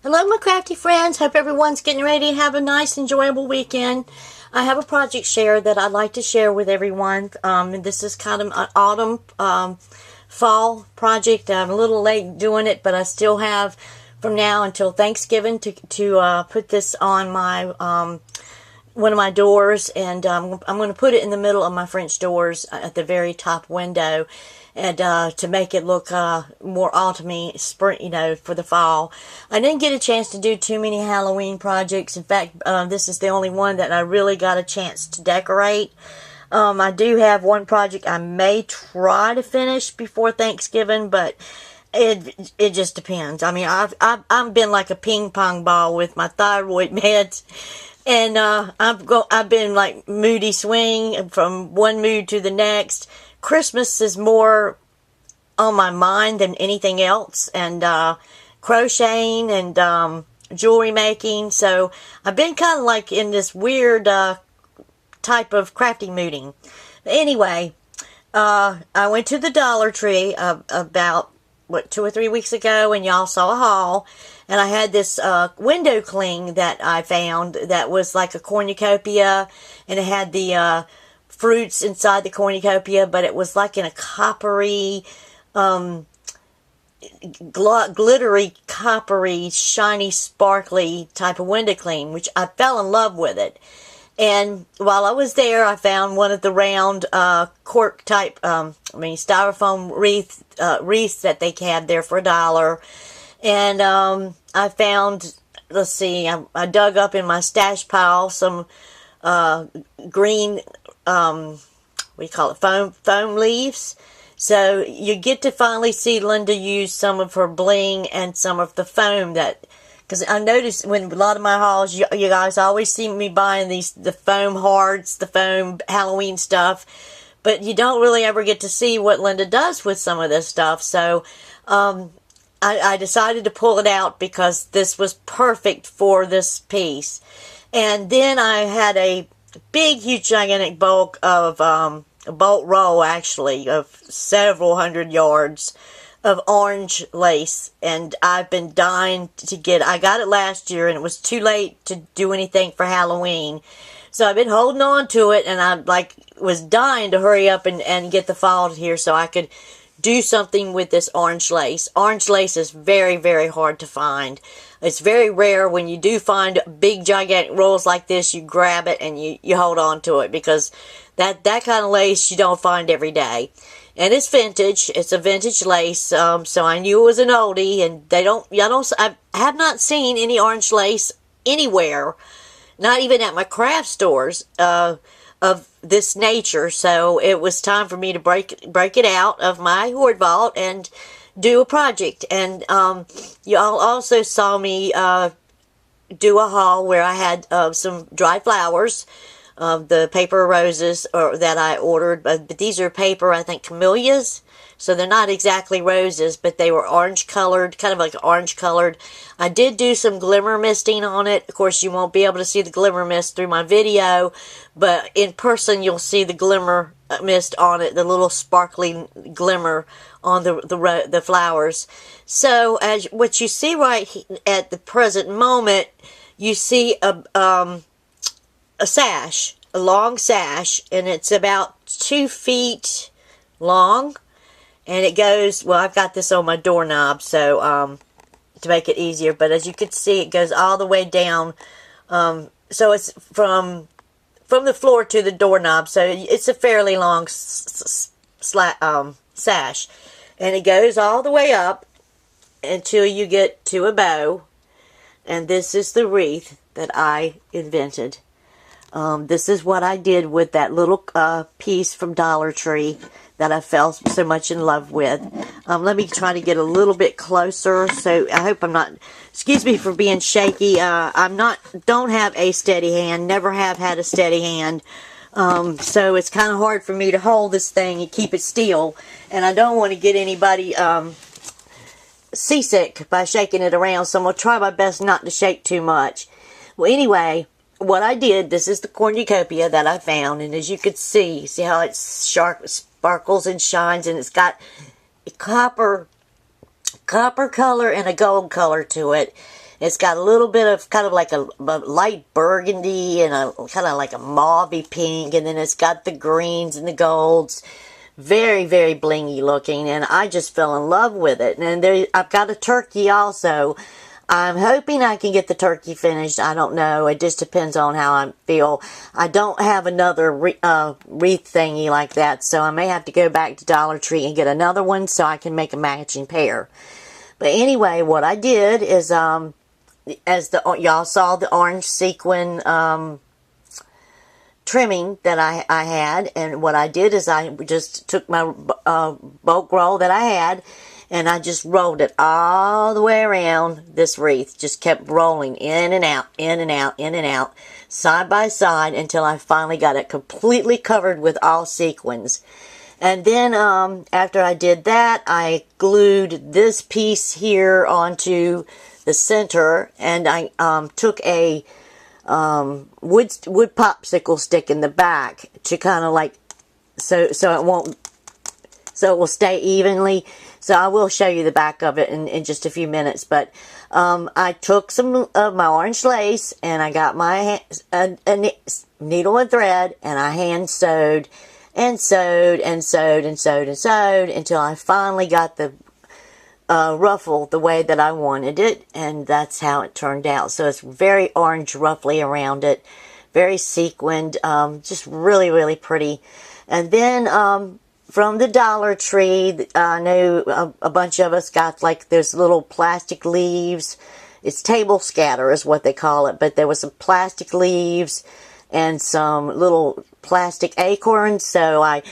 Hello, my crafty friends. Hope everyone's getting ready to have a nice, enjoyable weekend. I have a project share that I'd like to share with everyone. And this is kind of an autumn, fall project. I'm a little late doing it, but I still have from now until Thanksgiving to put this on my one of my doors, and I'm going to put it in the middle of my French doors at the very top window, and to make it look more autumny, spring, for the fall. I didn't get a chance to do too many Halloween projects. In fact, this is the only one that I really got a chance to decorate. I do have one project I may try to finish before Thanksgiving, but it just depends. I mean, I've been like a ping pong ball with my thyroid meds. And I've been like moody swing from one mood to the next. Christmas is more on my mind than anything else, and crocheting and jewelry making. So I've been kind of like in this weird type of crafty mooding. But anyway, I went to the Dollar Tree about 2 or 3 weeks ago, and y'all saw a haul. And I had this window cling that I found that was like a cornucopia, and it had the fruits inside the cornucopia, but it was like in a coppery, glittery, coppery, shiny, sparkly type of window cling, which I fell in love with it. And while I was there, I found one of the round cork type, styrofoam wreaths that they had there for $1. And I found, let's see, I dug up in my stash pile some green, what do you call it, foam leaves. So you get to finally see Linda use some of her bling and some of the foam that, because I noticed when a lot of my hauls, you guys always see me buying the foam hearts, the foam Halloween stuff, but you don't really ever get to see what Linda does with some of this stuff. So, I decided to pull it out because this was perfect for this piece. And then I had a big, huge, gigantic bulk of, a bolt roll actually, of several hundred yards of orange lace. And I've been dying to I got it last year and it was too late to do anything for Halloween. So I've been holding on to it, and I was dying to hurry up and get the fall here so I could do something with this orange lace. Orange lace is very, very hard to find. It's very rare when you do find big, gigantic rolls like this, you grab it and you hold on to it, because that kind of lace you don't find every day. And it's vintage. It's a vintage lace, so I knew it was an oldie, and I have not seen any orange lace anywhere, not even at my craft stores, of this nature. So it was time for me to break it out of my hoard vault and do a project. And y'all also saw me do a haul where I had some dry flowers, the paper roses that I ordered, but these are paper, I think, camellias. So they're not exactly roses, but they were orange colored, kind of like orange colored. I did do some glimmer misting on it. Of course, you won't be able to see the glimmer mist through my video, but in person you'll see the glimmer mist on it, the little sparkling glimmer on the flowers. So as what you see right at the present moment, you see a sash, a long sash, and it's about 2 feet long. And it goes, well, I've got this on my doorknob, so to make it easier. But as you can see, it goes all the way down. So it's from the floor to the doorknob. So it's a fairly long sash. And it goes all the way up until you get to a bow. And this is the wreath that I invented. This is what I did with that little piece from Dollar Tree that I fell so much in love with. Let me try to get a little bit closer. So I hope I'm not, excuse me for being shaky. Don't have a steady hand, never have had a steady hand. So it's kind of hard for me to hold this thing and keep it still. And I don't want to get anybody seasick by shaking it around. So I'm going to try my best not to shake too much. Well, anyway, what I did, this is the cornucopia that I found, and as you can see how it's sharp, sparkles and shines, and it's got a copper color and a gold color to it. It's got a little bit of kind of like a light burgundy and a kind of like a mauvey pink, and then it's got the greens and the golds. Very, very blingy looking, and I just fell in love with it. And I've got a turkey also. I'm hoping I can get the turkey finished. I don't know. It just depends on how I feel. I don't have another wreath thingy like that, so I may have to go back to Dollar Tree and get another one so I can make a matching pair. But anyway, what I did is, as y'all saw the orange sequin trimming that I had, and what I did is I just took my bulk roll that I had, and I just rolled it all the way around this wreath. Just kept rolling in and out, in and out, in and out, side by side, until I finally got it completely covered with all sequins. And then after I did that, I glued this piece here onto the center, and I took a wood popsicle stick in the back to kind of like, so it will stay evenly. So I will show you the back of it in just a few minutes. But I took some of my orange lace, and I got my needle and thread, and I hand sewed and sewed and sewed and sewed and sewed until I finally got the ruffle the way that I wanted it, and that's how it turned out. So it's very orange ruffly around it, very sequined, just really, really pretty. And then from the Dollar Tree, I know a bunch of us got like those little plastic leaves. It's table scatter is what they call it, but there was some plastic leaves and some little plastic acorns, so I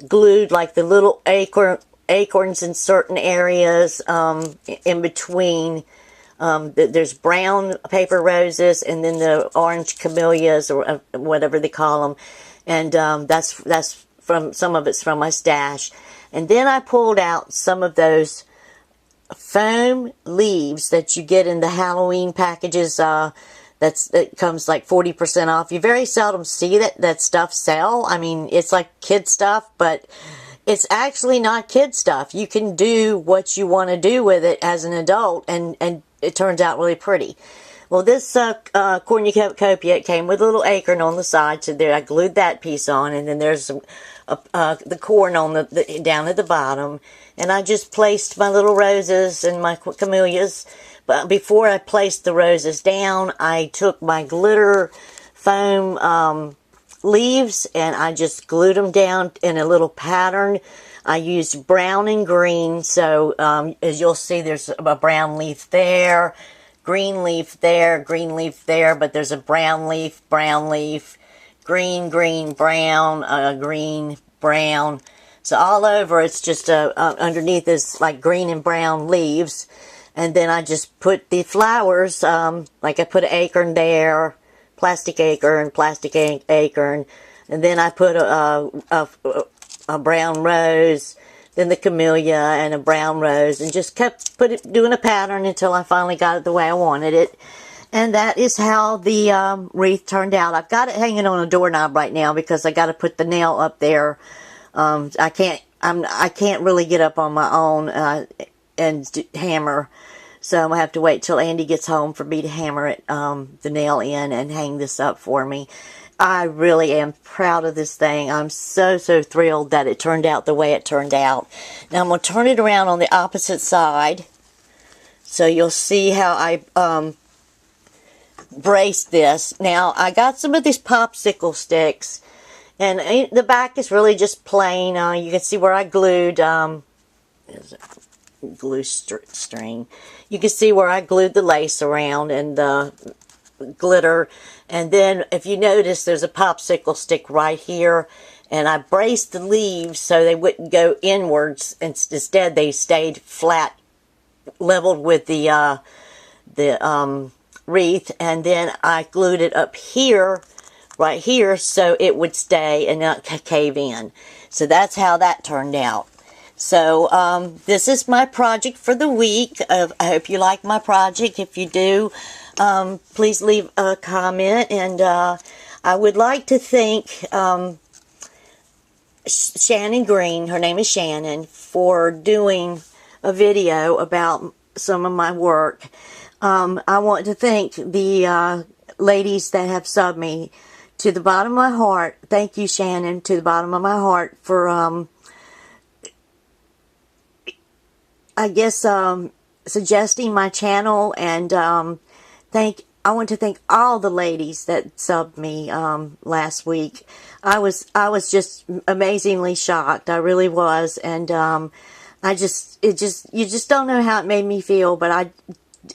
glued like the little acorns in certain areas in between. There's brown paper roses and then the orange camellias, or whatever they call them, and that's from, some of it's from my stash. And then I pulled out some of those foam leaves that you get in the Halloween packages. That comes like 40% off. You very seldom see that stuff sell. I mean, it's like kid stuff, but it's actually not kid stuff. You can do what you want to do with it as an adult, and it turns out really pretty. Well, this cornucopia, it came with a little acorn on the side, so there I glued that piece on, and then there's the corn on the down at the bottom, and I just placed my little roses and my camellias. But before I placed the roses down, I took my glitter foam leaves, and I just glued them down in a little pattern. I used brown and green, so as you'll see, there's a brown leaf there, green leaf there, green leaf there, but there's a brown leaf, green, green, brown, green, brown. So all over, it's just underneath is like green and brown leaves. And then I just put the flowers, like I put an acorn there, plastic acorn, and then I put a brown rose, then the camellia and a brown rose, and just kept doing a pattern until I finally got it the way I wanted it. And that is how the wreath turned out. I've got it hanging on a doorknob right now because I got to put the nail up there. I can't really get up on my own and hammer. So I'm going to have to wait till Andy gets home for me to hammer it, the nail in and hang this up for me. I really am proud of this thing. I'm so, so thrilled that it turned out the way it turned out. Now I'm going to turn it around on the opposite side so you'll see how I braced this. Now I got some of these popsicle sticks, and the back is really just plain. You can see where I glued glue string. You can see where I glued the lace around and the glitter. And then if you notice, there's a popsicle stick right here, and I braced the leaves so they wouldn't go inwards, and instead they stayed flat, leveled with the wreath. And then I glued it up here, right here, so it would stay and not cave in. So that's how that turned out. So this is my project for the week. I hope you like my project. If you do, please leave a comment. And I would like to thank Shannon Green, her name is Shannon, for doing a video about some of my work. I want to thank the ladies that have subbed me to the bottom of my heart. Thank you, Shannon, to the bottom of my heart for, I guess, suggesting my channel. And I want to thank all the ladies that subbed me last week. I was just amazingly shocked. I really was. And you just don't know how it made me feel. But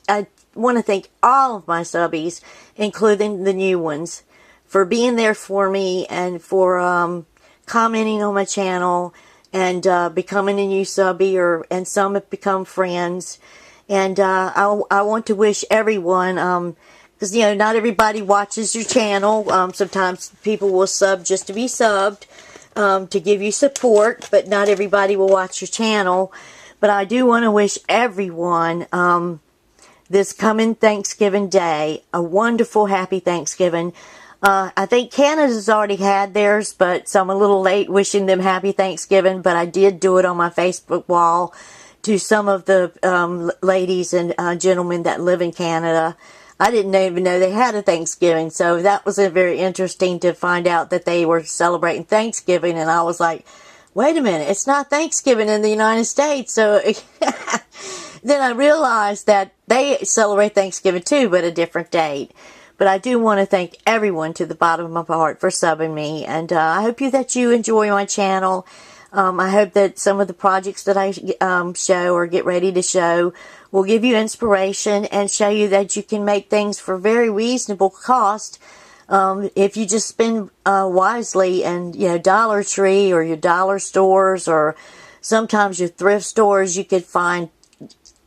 I want to thank all of my subbies, including the new ones, for being there for me and for commenting on my channel and becoming a new subby, and some have become friends. And I want to wish everyone, because, you know, not everybody watches your channel. Sometimes people will sub just to be subbed, to give you support, but not everybody will watch your channel. But I do want to wish everyone this coming Thanksgiving Day a wonderful, happy Thanksgiving. I think Canada's already had theirs, but so I'm a little late wishing them happy Thanksgiving, but I did do it on my Facebook wall to some of the ladies and gentlemen that live in Canada. I didn't even know they had a Thanksgiving, so that was very interesting to find out that they were celebrating Thanksgiving, and I was like, wait a minute, it's not Thanksgiving in the United States. So then I realized that they celebrate Thanksgiving too, but a different date. But I do want to thank everyone to the bottom of my heart for subbing me, and I hope that you enjoy my channel. I hope that some of the projects that I show or get ready to show will give you inspiration and show you that you can make things for very reasonable cost if you just spend wisely. And, you know, Dollar Tree or your dollar stores or sometimes your thrift stores, you could find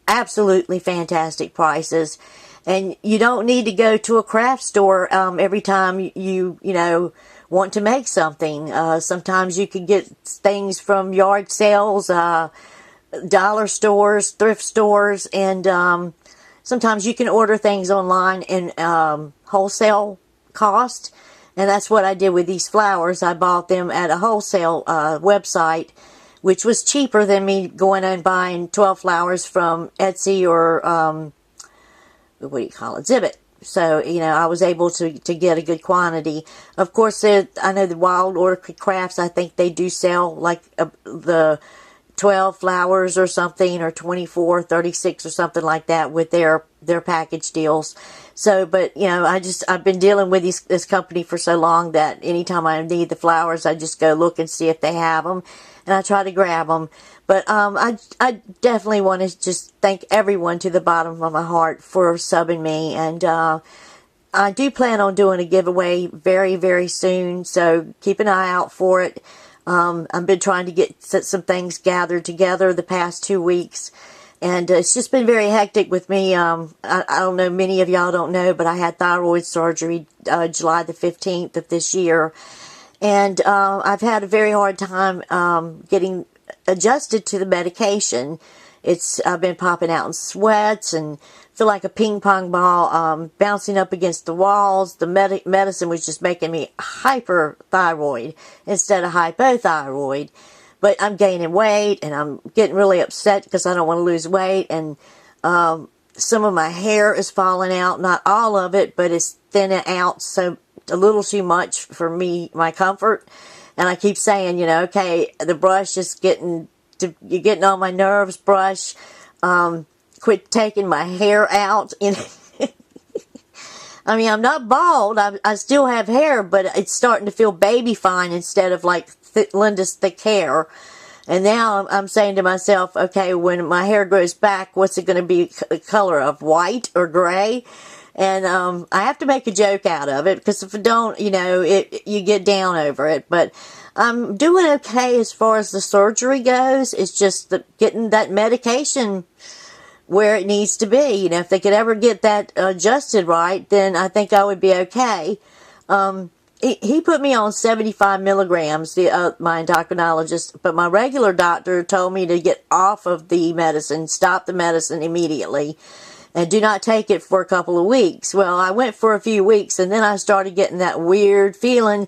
absolutely fantastic prices. And you don't need to go to a craft store every time you want to make something. Sometimes you can get things from yard sales, dollar stores, thrift stores, and sometimes you can order things online in wholesale cost. And that's what I did with these flowers. I bought them at a wholesale website, which was cheaper than me going and buying 12 flowers from Etsy or Zibbit. So, you know, I was able to get a good quantity. Of course, I know the Wild Orchid Crafts, I think they do sell like the 12 flowers or something, or 24, 36 or something like that with their package deals. So, but, you know, I've been dealing with this company for so long that anytime I need the flowers, I just go look and see if they have them, and I try to grab them. But I definitely want to just thank everyone to the bottom of my heart for subbing me. And I do plan on doing a giveaway very, very soon, so keep an eye out for it. I've been trying to get some things gathered together the past 2 weeks, and it's just been very hectic with me. I don't know, many of y'all don't know, but I had thyroid surgery July the 15th of this year. And I've had a very hard time getting adjusted to the medication. I've been popping out in sweats and feel like a ping pong ball bouncing up against the walls. The medicine was just making me hyperthyroid instead of hypothyroid. But I'm gaining weight, and I'm getting really upset because I don't want to lose weight. And some of my hair is falling out. Not all of it, but it's thinning out so a little too much for me, my comfort. And I keep saying, you know, okay, the brush is you're getting on my nerves, brush. Quit taking my hair out. I mean, I'm not bald. I still have hair, but it's starting to feel baby fine instead of like Linda's thick hair. And now I'm saying to myself, okay, when my hair grows back, what's it going to be the color of, white or gray? And I have to make a joke out of it, because if I don't, you know, you get down over it. But I'm doing okay as far as the surgery goes. It's just getting that medication where it needs to be. You know, if they could ever get that adjusted right, then I think I would be okay. He put me on 75 milligrams, my endocrinologist, but my regular doctor told me to get off of the medicine, stop the medicine immediately, and do not take it for a couple of weeks. Well, I went for a few weeks, and then I started getting that weird feeling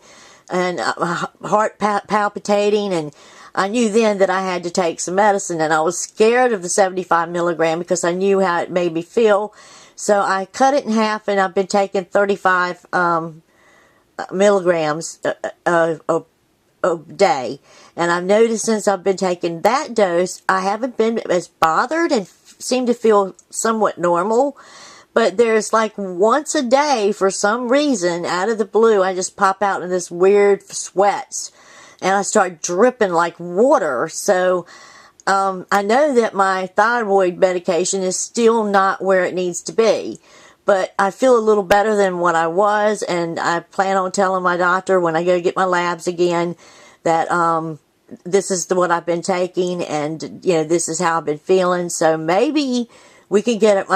and heart palpitating, and I knew then that I had to take some medicine, and I was scared of the 75 milligram because I knew how it made me feel. So I cut it in half, and I've been taking 35 milligrams a day. And I've noticed since I've been taking that dose, I haven't been as bothered and seem to feel somewhat normal. But there's like once a day, for some reason, out of the blue, I just pop out in this weird sweats. And I start dripping like water. So I know that my thyroid medication is still not where it needs to be. But I feel a little better than what I was. And I plan on telling my doctor when I go get my labs again that this is what I've been taking. And, this is how I've been feeling. So maybe we can get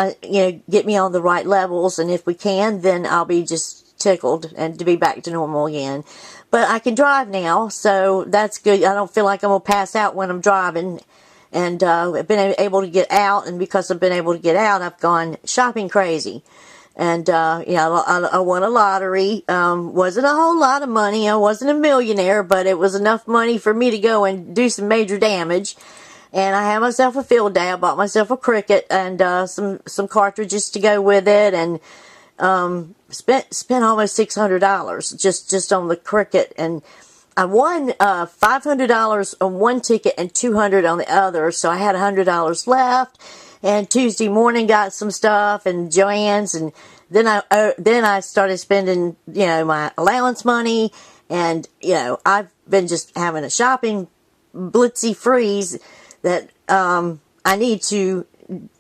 get me on the right levels, and if we can, then I'll be just tickled and to be back to normal again. But I can drive now, so that's good. I don't feel like I'm gonna pass out when I'm driving, and I've been able to get out, and because I've been able to get out, I've gone shopping crazy. And I won a lottery. Wasn't a whole lot of money. I wasn't a millionaire, but it was enough money for me to go and do some major damage. And I had myself a field day. I bought myself a cricket and some cartridges to go with it, and spent almost $600 just on the cricket. And I won $500 on one ticket and $200 on the other, so I had $100 left. And Tuesday morning got some stuff and Joann's, and then I started spending my allowance money, and I've been just having a shopping blitzy freeze that I need to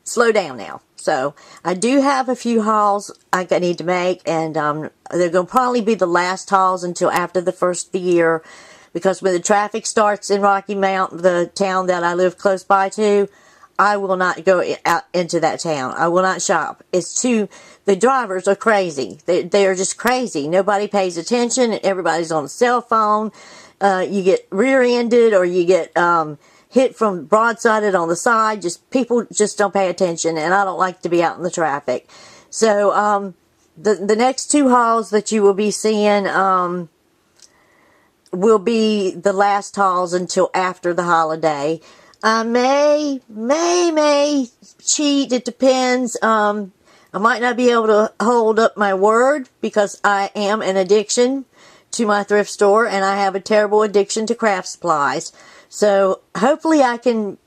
slow down now. So I do have a few hauls I need to make, and they're going to probably be the last hauls until after the first of the year, because when the traffic starts in Rocky Mount, the town that I live close by to, I will not go out into that town. I will not shop. The drivers are crazy. They are just crazy. Nobody pays attention. Everybody's on a cell phone. You get rear-ended, or you get hit from broadsided on the side. People just don't pay attention, and I don't like to be out in the traffic. So the next two hauls that you will be seeing will be the last hauls until after the holiday. I may cheat. It depends. I might not be able to hold up my word, because I am an addiction to my thrift store, and I have a terrible addiction to craft supplies. So hopefully I can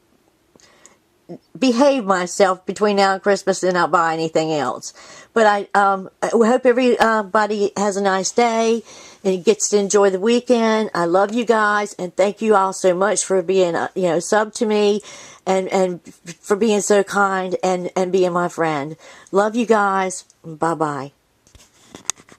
behave myself between now and Christmas and not buy anything else. But I hope everybody has a nice day and gets to enjoy the weekend. I love you guys, and thank you all so much for being sub to me, and for being so kind and being my friend. Love you guys. Bye bye.